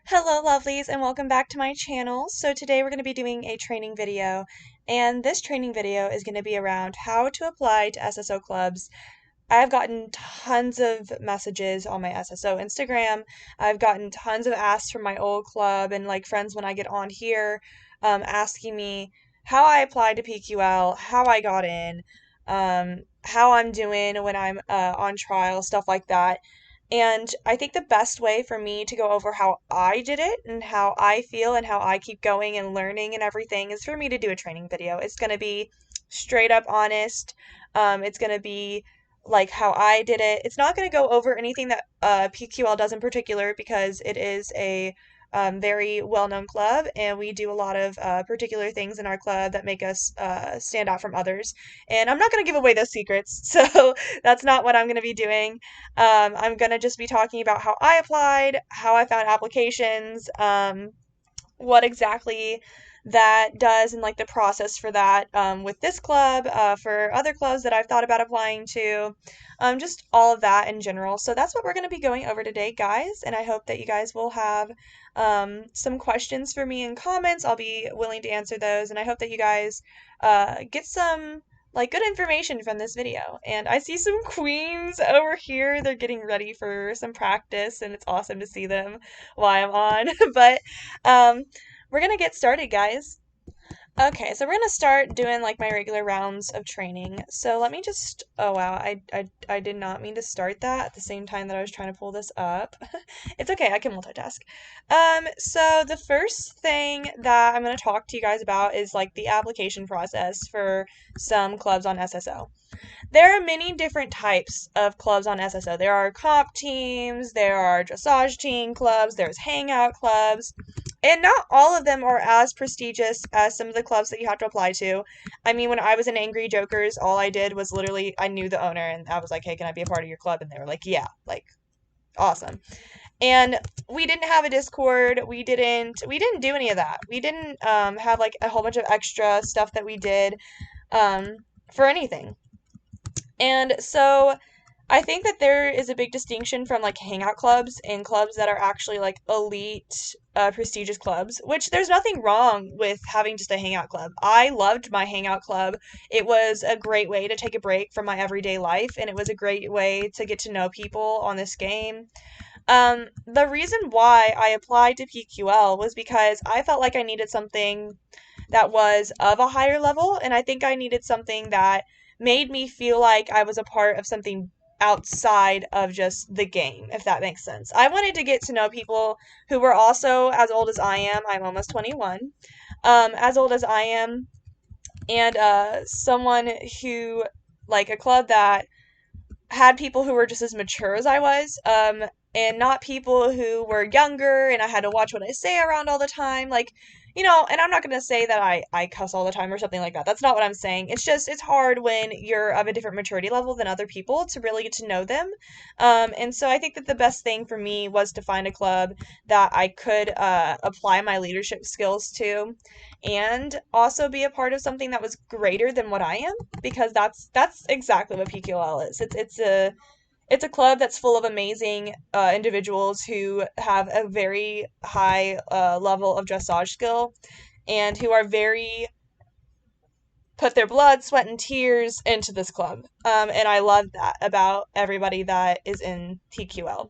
Hello lovelies and welcome back to my channel. So today we're going to be doing a training video, and this training video is going to be around how to apply to SSO clubs. I've gotten tons of messages on my SSO Instagram. I've gotten tons of asks from my old club and like friends when I get on here, asking me how I applied to PQL, how I got in, how I'm doing when I'm on trial, stuff like that. And I think the best way for me to go over how I did it and how I feel and how I keep going and learning and everything is for me to do a training video. It's going to be straight up honest. It's going to be like how I did it. It's not going to go over anything that PQL does in particular because it is a very well-known club, and we do a lot of particular things in our club that make us stand out from others. And I'm not going to give away those secrets, so that's not what I'm going to be doing. I'm going to just be talking about how I applied, how I found applications, what exactly that does and like the process for that with this club, for other clubs that I've thought about applying to, just all of that in general. So that's what we're going to be going over today, guys, and I hope that you guys will have some questions for me in comments. I'll be willing to answer those, and I hope that you guys get some like good information from this video. And I see some queens over here. They're getting ready for some practice, and it's awesome to see them while I'm on. But um, we're gonna get started, guys. Okay, so we're gonna start doing like my regular rounds of training. So let me just, oh wow, I did not mean to start that at the same time that I was trying to pull this up. It's okay, I can multitask. So the first thing that I'm gonna talk to you guys about is like the application process for some clubs on SSO. There are many different types of clubs on SSO. There are comp teams, there are dressage team clubs, there's hangout clubs, and not all of them are as prestigious as some of the clubs that you have to apply to. I mean, when I was in Angry Jokers, all I did was literally I knew the owner and I was like, "Hey, can I be a part of your club?" And they were like, "Yeah." Like, awesome. And we didn't have a Discord. We didn't do any of that. We didn't have like a whole bunch of extra stuff that we did um for anything. And so I think that there is a big distinction from like hangout clubs and clubs that are actually like elite, prestigious clubs, which there's nothing wrong with having just a hangout club. I loved my hangout club. It was a great way to take a break from my everyday life, and it was a great way to get to know people on this game. The reason why I applied to PQL was because I felt like I needed something that was of a higher level, and I think I needed something that made me feel like I was a part of something outside of just the game, if that makes sense. I wanted to get to know people who were also as old as I am. I'm almost 21. As old as I am, and someone who, like, a club that had people who were just as mature as I was, and not people who were younger and I had to watch what I say around all the time. Like, and I'm not going to say that I cuss all the time or something like that. That's not what I'm saying. It's just, it's hard when you're of a different maturity level than other people to really get to know them. And so I think that the best thing for me was to find a club that I could apply my leadership skills to and also be a part of something that was greater than what I am, because that's exactly what PQL is. It's a club that's full of amazing individuals who have a very high level of dressage skill and who are very put their blood, sweat, and tears into this club. And I love that about everybody that is in PQL.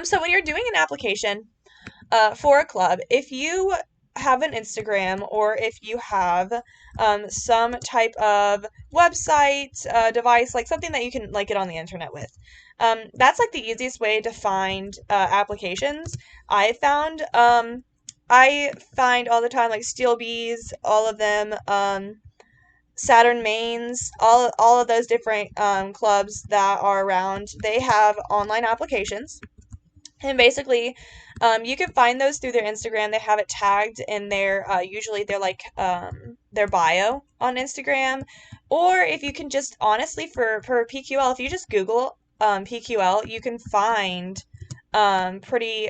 So when you're doing an application for a club, if you have an Instagram or if you have some type of website, device, like something that you can like get on the internet with. That's like the easiest way to find applications. I found I find all the time like Steel Bees, all of them, Saturn Mains, all of those different clubs that are around. They have online applications. And basically, you can find those through their Instagram. They have it tagged in their, usually they're like, their bio on Instagram. Or if you can just, honestly, for PQL, if you just Google, PQL, you can find, pretty,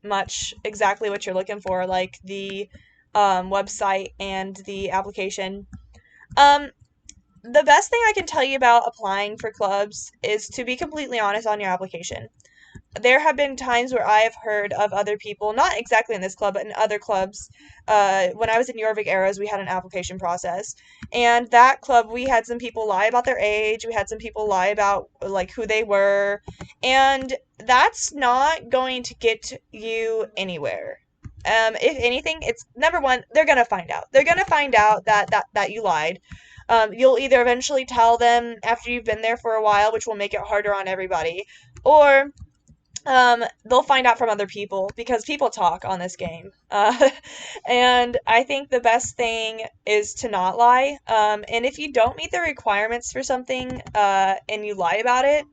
much exactly what you're looking for, like the, website and the application. Um, the best thing I can tell you about applying for clubs is to be completely honest on your application. there have been times where I have heard of other people, not exactly in this club, but in other clubs. When I was in Jorvik Arrows, we had an application process, and that club, we had some people lie about their age. We had some people lie about like who they were, and that's not going to get you anywhere. If anything, it's number one, they're gonna find out. They're gonna find out that you lied. You'll either eventually tell them after you've been there for a while, which will make it harder on everybody, or they'll find out from other people because people talk on this game. And I think the best thing is to not lie. And if you don't meet the requirements for something and you lie about it,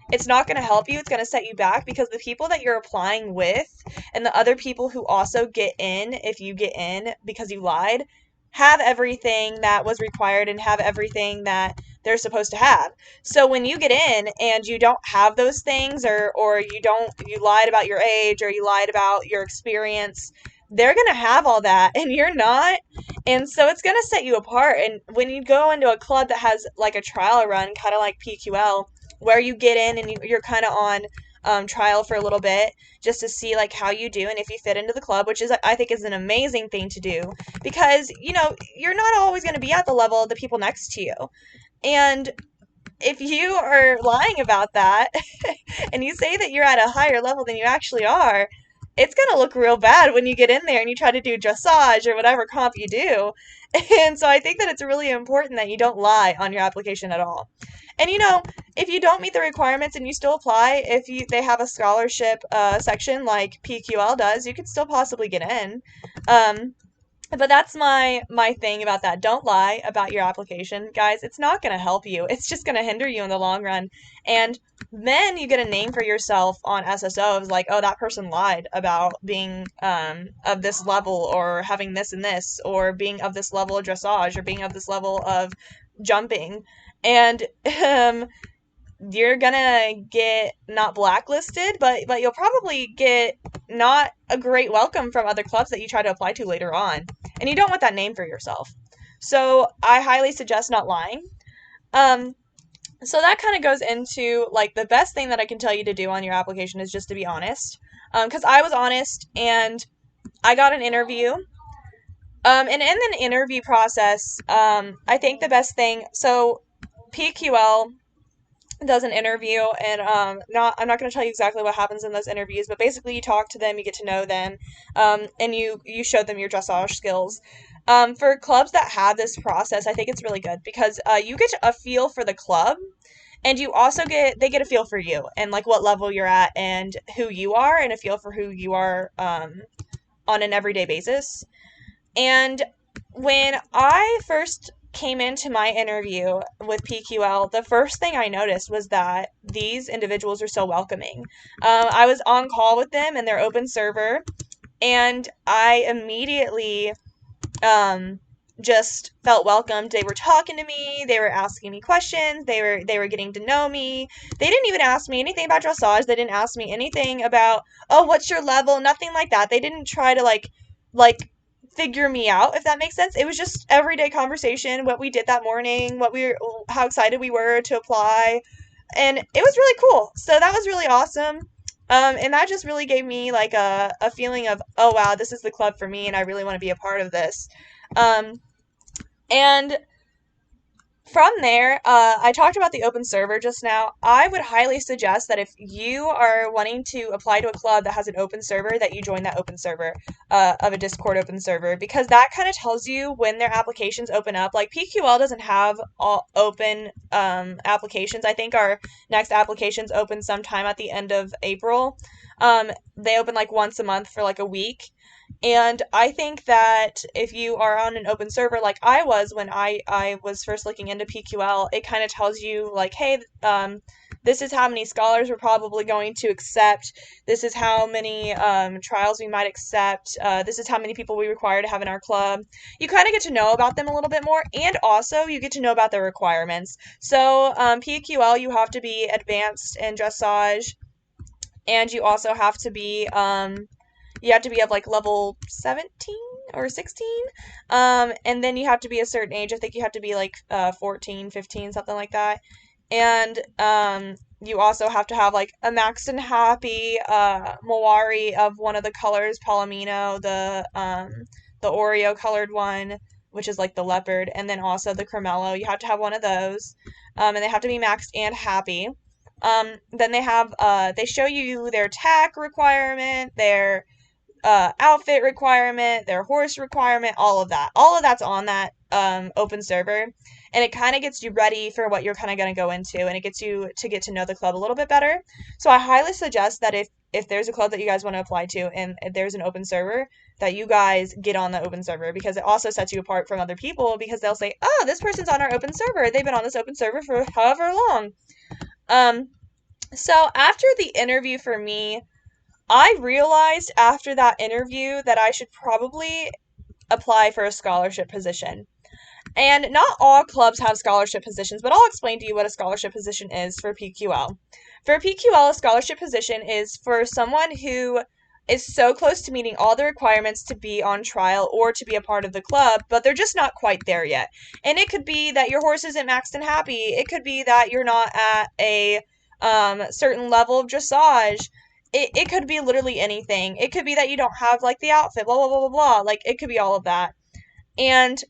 it's not going to help you. It's going to set you back because the people that you're applying with and the other people who also get in, if you get in because you lied, have everything that was required and have everything that they're supposed to have. So when you get in and you don't have those things or you lied about your age or you lied about your experience, they're going to have all that and you're not. And so it's going to set you apart. And when you go into a club that has like a trial run, kind of like PQL, where you get in and you're kind of on trial for a little bit just to see like how you do and if you fit into the club, which is I think is an amazing thing to do because you're not always going to be at the level of the people next to you. And if you are lying about that and you say that you're at a higher level than you actually are, it's going to look real bad when you get in there and you try to do dressage or whatever comp you do. And so I think that it's really important that you don't lie on your application at all. And if you don't meet the requirements and you still apply, if they have a scholarship section like PQL does, you could still possibly get in. But that's my thing about that. Don't lie about your application, guys. It's not going to help you. It's just going to hinder you in the long run. And then you get a name for yourself on SSO of like, oh, that person lied about being of this level or having this and this or being of this level of dressage or being of this level of jumping. And you're gonna get not blacklisted, but you'll probably get not a great welcome from other clubs that you try to apply to later on. And you don't want that name for yourself. So I highly suggest not lying. So that kind of goes into like the best thing that I can tell you to do on your application is just to be honest. Because I was honest and I got an interview. And in the interview process, I think the best thing, so PQL does an interview and I'm not going to tell you exactly what happens in those interviews, but basically you talk to them, you get to know them, and you show them your dressage skills. For clubs that have this process, I think it's really good because you get a feel for the club and you also they get a feel for you and like what level you're at and who you are and a feel for who you are on an everyday basis. And when I first came into my interview with PQL, the first thing I noticed was that these individuals are so welcoming. I was on call with them in their open server, and I immediately just felt welcomed. They were talking to me. They were asking me questions. They were getting to know me. They didn't even ask me anything about dressage. They didn't ask me anything about, oh, what's your level? Nothing like that. They didn't try to like figure me out, if that makes sense. It was just everyday conversation, what we did that morning, how excited we were to apply, and it was really cool. So that was really awesome. And that just really gave me like a feeling of, oh wow, this is the club for me and I really want to be a part of this. And from there, I talked about the open server just now. I would highly suggest that if you are wanting to apply to a club that has an open server, that you join that open server of a Discord open server, because that kind of tells you when their applications open up. Like PQL doesn't have all open applications. I think our next applications open sometime at the end of April. They open like once a month for like a week. And I think that if you are on an open server like I was when I was first looking into PQL, it kind of tells you like, hey, this is how many scholars we're probably going to accept. This is how many trials we might accept. This is how many people we require to have in our club. You kind of get to know about them a little bit more, and also you get to know about their requirements. So PQL, you have to be advanced in dressage, and you also have to be of like level 17 or 16. And then you have to be a certain age. I think you have to be like 14, 15, something like that. And You also have to have like a maxed and happy Mawari of one of the colors, Palomino, the Oreo colored one, which is like the leopard, and then also the Cremello. You have to have one of those. And they have to be maxed and happy. Then they show you their tack requirement, their outfit requirement, their horse requirement, all of that. All of that's on that open server. And it kind of gets you ready for what you're kind of going to go into, and it gets you to get to know the club a little bit better. So I highly suggest that if there's a club that you guys want to apply to and there's an open server, that you guys get on the open server, because it also sets you apart from other people, because they'll say, oh, this person's on our open server. They've been on this open server for however long. So after the interview for me, I realized after that interview that I should probably apply for a scholarship position. And not all clubs have scholarship positions, but I'll explain to you what a scholarship position is for PQL. For PQL, a scholarship position is for someone who is so close to meeting all the requirements to be on trial or to be a part of the club, but they're just not quite there yet. And it could be that your horse isn't maxed and happy. It could be that you're not at a certain level of dressage. It could be literally anything. It could be that you don't have like the outfit, blah blah blah blah blah. Like it could be all of that. And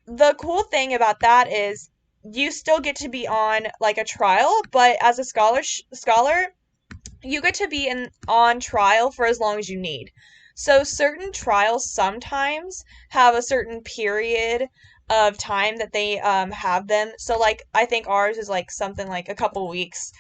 the cool thing about that is you still get to be on like a trial, but as a scholar, you get to be on trial for as long as you need. So certain trials sometimes have a certain period of time that they have them. So like I think ours is like something like a couple weeks.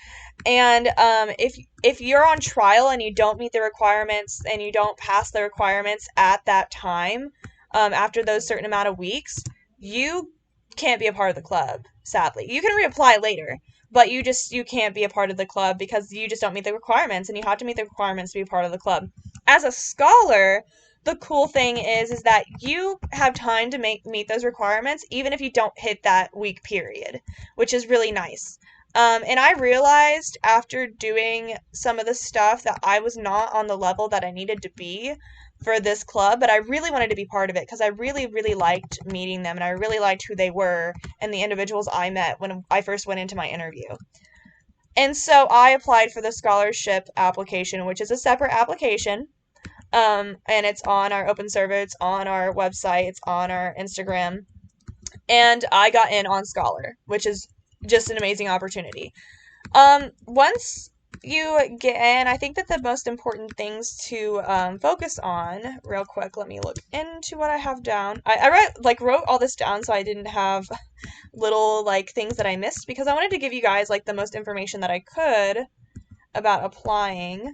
And if you're on trial and you don't meet the requirements and you don't pass the requirements at that time, after those certain amount of weeks, you can't be a part of the club, sadly. You can reapply later, but you can't be a part of the club because you just don't meet the requirements, and you have to meet the requirements to be a part of the club. As a scholar, the cool thing is that you have time to meet those requirements even if you don't hit that week period, which is really nice. And I realized after doing some of the stuff that I was not on the level that I needed to be for this club, but I really wanted to be part of it because I really, really liked meeting them, and I really liked who they were and the individuals I met when I first went into my interview. And so I applied for the scholarship application, which is a separate application. And it's on our open server, it's on our website, it's on our Instagram. And I got in on Scholar, which is just an amazing opportunity. Once you get in, I think that the most important things to focus on, real quick, let me look into what I have down. I wrote all this down so I didn't have little like things that I missed, because I wanted to give you guys like the most information that I could about applying.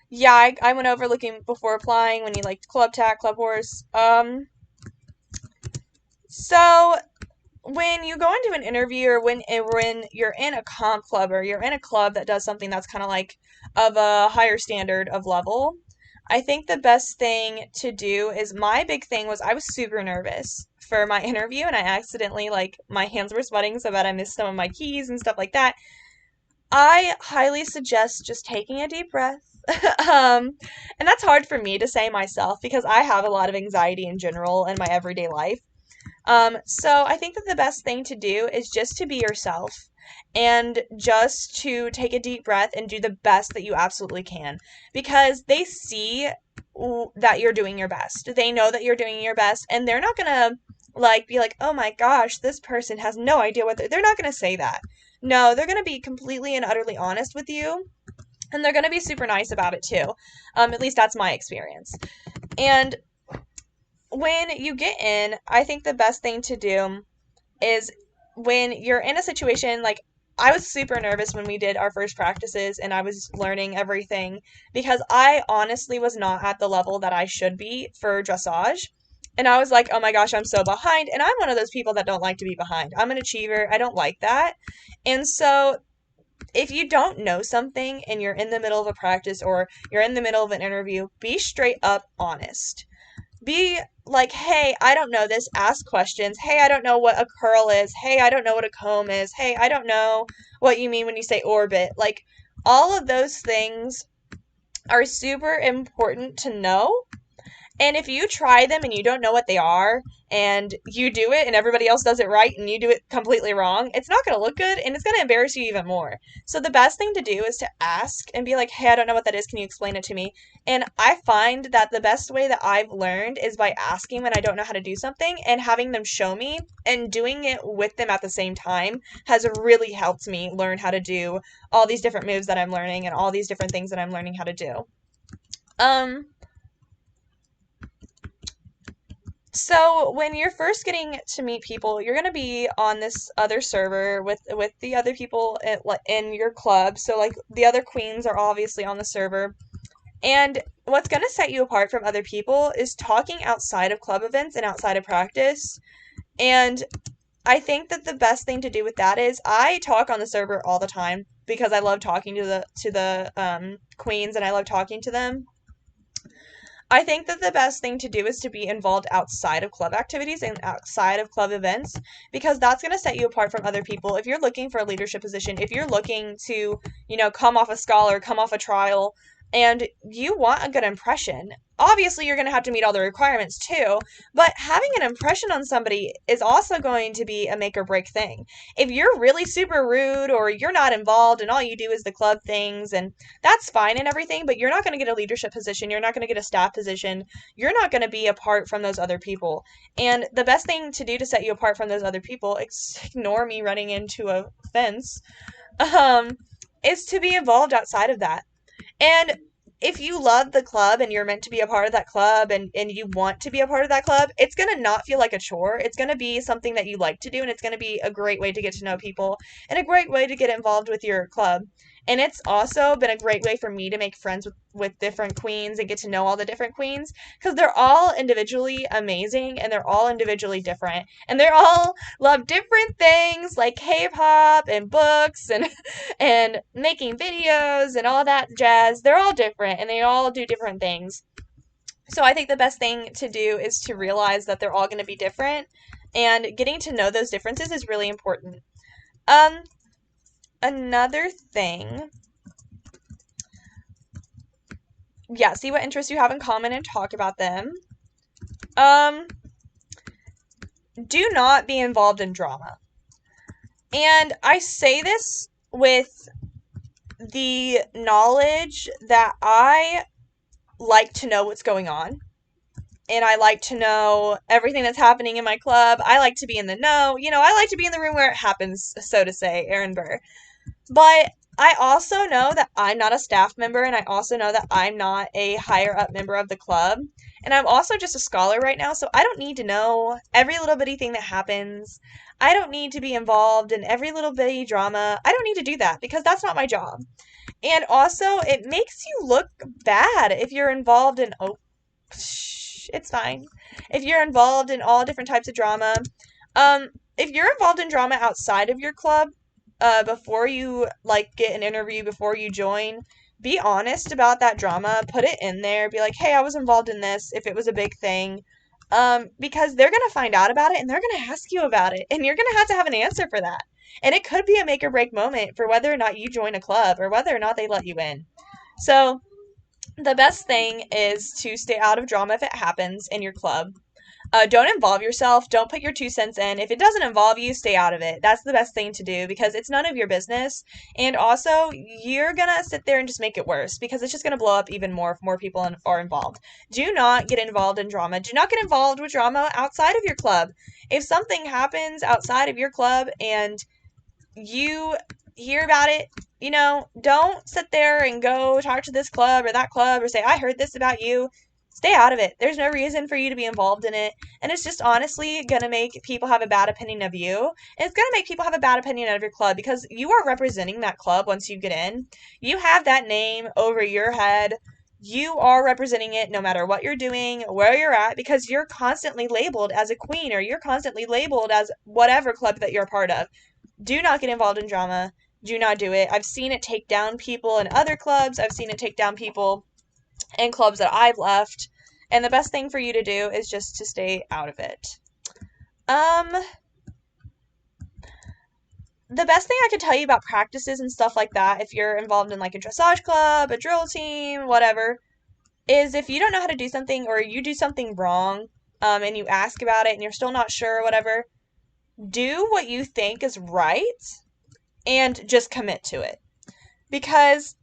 Yeah, I went over looking before applying when you like club tack, club horse. So when you go into an interview, or when you're in a comp club, or you're in a club that does something that's kind of like of a higher standard of level, I think the best thing to do is, my big thing was I was super nervous for my interview, and I accidentally, like, my hands were sweating so bad I missed some of my keys and stuff like that. I highly suggest just taking a deep breath. And that's hard for me to say myself because I have a lot of anxiety in general in my everyday life. So I think that the best thing to do is just to be yourself and just to take a deep breath and do the best that you absolutely can, because they see that you're doing your best. They know that you're doing your best, and they're not gonna like be like, "Oh my gosh, this person has no idea what they're not gonna say that." No, they're gonna be completely and utterly honest with you, and they're gonna be super nice about it too. At least that's my experience. And when you get in, I think the best thing to do is, when you're in a situation like, I was super nervous when we did our first practices and I was learning everything, because I honestly was not at the level that I should be for dressage. And I was like, oh my gosh, I'm so behind. And I'm one of those people that don't like to be behind. I'm an achiever. I don't like that. And so if you don't know something and you're in the middle of a practice or you're in the middle of an interview, be straight up honest. Be like, hey, I don't know this. Ask questions. Hey, I don't know what a curl is. Hey, I don't know what a comb is. Hey, I don't know what you mean when you say orbit. Like, all of those things are super important to know. And if you try them and you don't know what they are, and you do it and everybody else does it right and you do it completely wrong, it's not going to look good and it's going to embarrass you even more. So the best thing to do is to ask and be like, hey, I don't know what that is. Can you explain it to me? And I find that the best way that I've learned is by asking when I don't know how to do something and having them show me, and doing it with them at the same time has really helped me learn how to do all these different moves that I'm learning and all these different things that I'm learning how to do. So when you're first getting to meet people, you're going to be on this other server with the other people in your club. So like the other queens are obviously on the server. And what's going to set you apart from other people is talking outside of club events and outside of practice. And I think that the best thing to do with that is I talk on the server all the time because I love talking to the queens and I love talking to them. I think that the best thing to do is to be involved outside of club activities and outside of club events, because that's going to set you apart from other people. If you're looking for a leadership position, if you're looking to, come off a scholar, come off a trial, and you want a good impression, obviously you're going to have to meet all the requirements too, but having an impression on somebody is also going to be a make or break thing. If you're really super rude or you're not involved and all you do is the club things, and that's fine and everything, but you're not going to get a leadership position, you're not going to get a staff position, you're not going to be apart from those other people. And the best thing to do to set you apart from those other people, ignore me running into a fence, um, is to be involved outside of that. And if you love the club and you're meant to be a part of that club, and you want to be a part of that club, it's going to not feel like a chore. It's going to be something that you like to do, and it's going to be a great way to get to know people and a great way to get involved with your club. And it's also been a great way for me to make friends with different queens and get to know all the different queens, because they're all individually amazing and they're all individually different. And they're all love different things like K-pop and books and and making videos and all that jazz. They're all different and they all do different things. So I think the best thing to do is to realize that they're all going to be different, and getting to know those differences is really important. Um, Another thing, yeah, see what interests you have in common and talk about them. Do not be involved in drama. And I say this with the knowledge that I like to know what's going on, and I like to know everything that's happening in my club. I like to be in the know. I like to be in the room where it happens, so to say, Aaron Burr. But I also know that I'm not a staff member, and I also know that I'm not a higher up member of the club. And I'm also just a scholar right now, so I don't need to know every little bitty thing that happens. I don't need to be involved in every little bitty drama. I don't need to do that because that's not my job. And also, it makes you look bad if you're involved in, oh, it's fine. If you're involved in all different types of drama, if you're involved in drama outside of your club, before you like get an interview, before you join, be honest about that drama. Put it in there. Be like, hey, I was involved in this. If it was a big thing, because they're gonna find out about it and they're gonna ask you about it, and you're gonna have an answer for that. And it could be a make or break moment for whether or not you join a club or whether or not they let you in. So the best thing is to stay out of drama if it happens in your club. Don't involve yourself. Don't put your 2 cents in. If it doesn't involve you, stay out of it. That's the best thing to do because it's none of your business. And also, you're going to sit there and just make it worse because it's just going to blow up even more if more people are involved. Do not get involved in drama. Do not get involved with drama outside of your club. If something happens outside of your club and you hear about it, don't sit there and go talk to this club or that club or say, I heard this about you. Stay out of it. There's no reason for you to be involved in it. And it's just honestly going to make people have a bad opinion of you. And it's going to make people have a bad opinion of your club because you are representing that club once you get in. You have that name over your head. You are representing it no matter what you're doing, where you're at, because you're constantly labeled as a queen or you're constantly labeled as whatever club that you're a part of. Do not get involved in drama. Do not do it. I've seen it take down people in other clubs. I've seen it take down people in clubs that I've left. And the best thing for you to do is just to stay out of it. The best thing I could tell you about practices and stuff like that, if you're involved in like a dressage club, a drill team, whatever, is if you don't know how to do something or you do something wrong, and you ask about it and you're still not sure or whatever, do what you think is right and just commit to it. Because,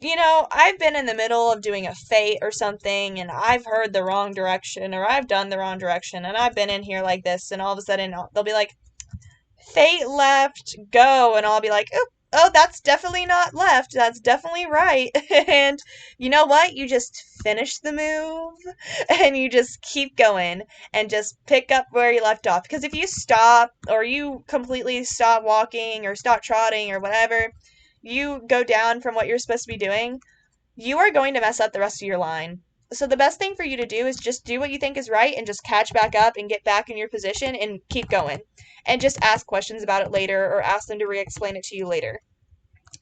I've been in the middle of doing a fate or something and I've heard the wrong direction or I've done the wrong direction and I've been in here like this and all of a sudden they'll be like, fate left, go. And I'll be like, oh, that's definitely not left. That's definitely right. And you know what? You just finish the move and you just keep going and just pick up where you left off. Because if you stop or you completely stop walking or stop trotting or whatever, you go down from what you're supposed to be doing, you are going to mess up the rest of your line. So the best thing for you to do is just do what you think is right and just catch back up and get back in your position and keep going. And just ask questions about it later or ask them to re-explain it to you later.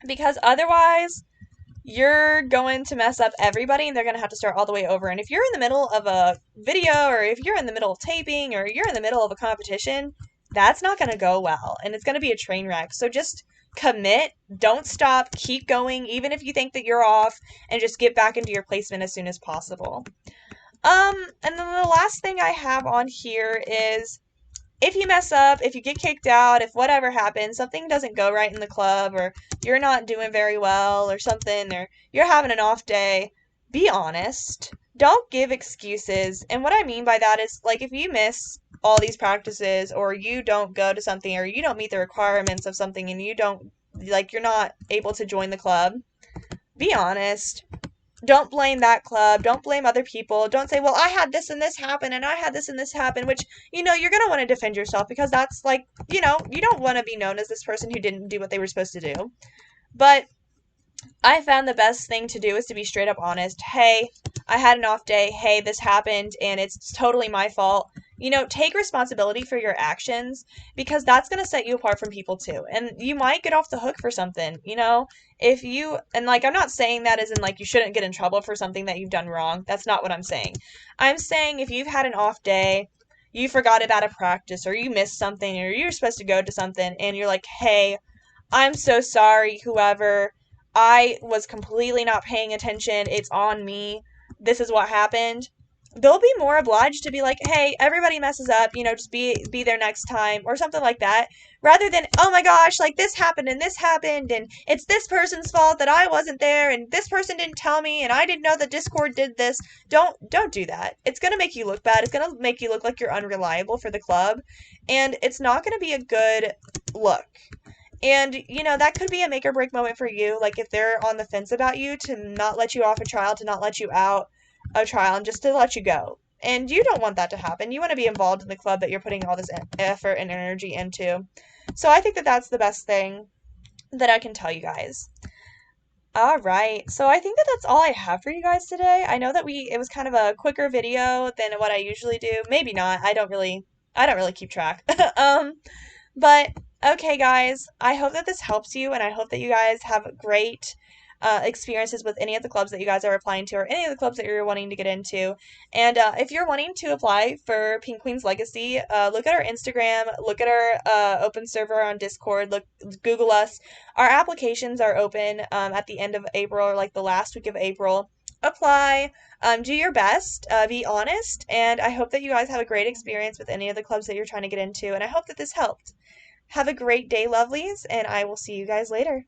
Because otherwise, you're going to mess up everybody and they're going to have to start all the way over. And if you're in the middle of a video or if you're in the middle of taping or you're in the middle of a competition, that's not going to go well and it's going to be a train wreck. So just commit, don't stop, keep going, even if you think that you're off, and just get back into your placement as soon as possible. And then the last thing I have on here is if you mess up, if you get kicked out, if whatever happens, something doesn't go right in the club, or you're not doing very well, or something, or you're having an off day, be honest. Don't give excuses. And what I mean by that is, like, if you miss all these practices, or you don't go to something, or you don't meet the requirements of something, and you don't, like, you're not able to join the club, be honest. Don't blame that club. Don't blame other people. Don't say, well, I had this and this happen and I had this and this happen, which, you're going to want to defend yourself because that's like, you don't want to be known as this person who didn't do what they were supposed to do. But I found the best thing to do is to be straight up honest. Hey, I had an off day. Hey, this happened and it's totally my fault. Take responsibility for your actions because that's going to set you apart from people too. And you might get off the hook for something, if you, and like, I'm not saying that as in like you shouldn't get in trouble for something that you've done wrong. That's not what I'm saying. I'm saying if you've had an off day, you forgot about a practice or you missed something or you're supposed to go to something and you're like, hey, I'm so sorry, whoever. I was completely not paying attention. It's on me. This is what happened. They'll be more obliged to be like, hey, everybody messes up, just be there next time or something like that. Rather than, oh my gosh, like this happened and it's this person's fault that I wasn't there and this person didn't tell me and I didn't know that Discord did this. Don't do that. It's gonna make you look bad. It's gonna make you look like you're unreliable for the club. And it's not gonna be a good look. And, that could be a make or break moment for you. Like, if they're on the fence about you, to not let you off a trial, to not let you out a trial, and just to let you go. And you don't want that to happen. You want to be involved in the club that you're putting all this effort and energy into. So I think that that's the best thing that I can tell you guys. All right. So I think that that's all I have for you guys today. I know that it was kind of a quicker video than what I usually do. Maybe not. I don't really keep track. But okay, guys, I hope that this helps you, and I hope that you guys have great experiences with any of the clubs that you guys are applying to, or any of the clubs that you're wanting to get into. And if you're wanting to apply for Pink Queen's Legacy, look at our Instagram, look at our open server on Discord, Google us. Our applications are open at the end of April, or like the last week of April. Apply. Do your best, be honest, and I hope that you guys have a great experience with any of the clubs that you're trying to get into, and I hope that this helped. Have a great day, lovelies, and I will see you guys later.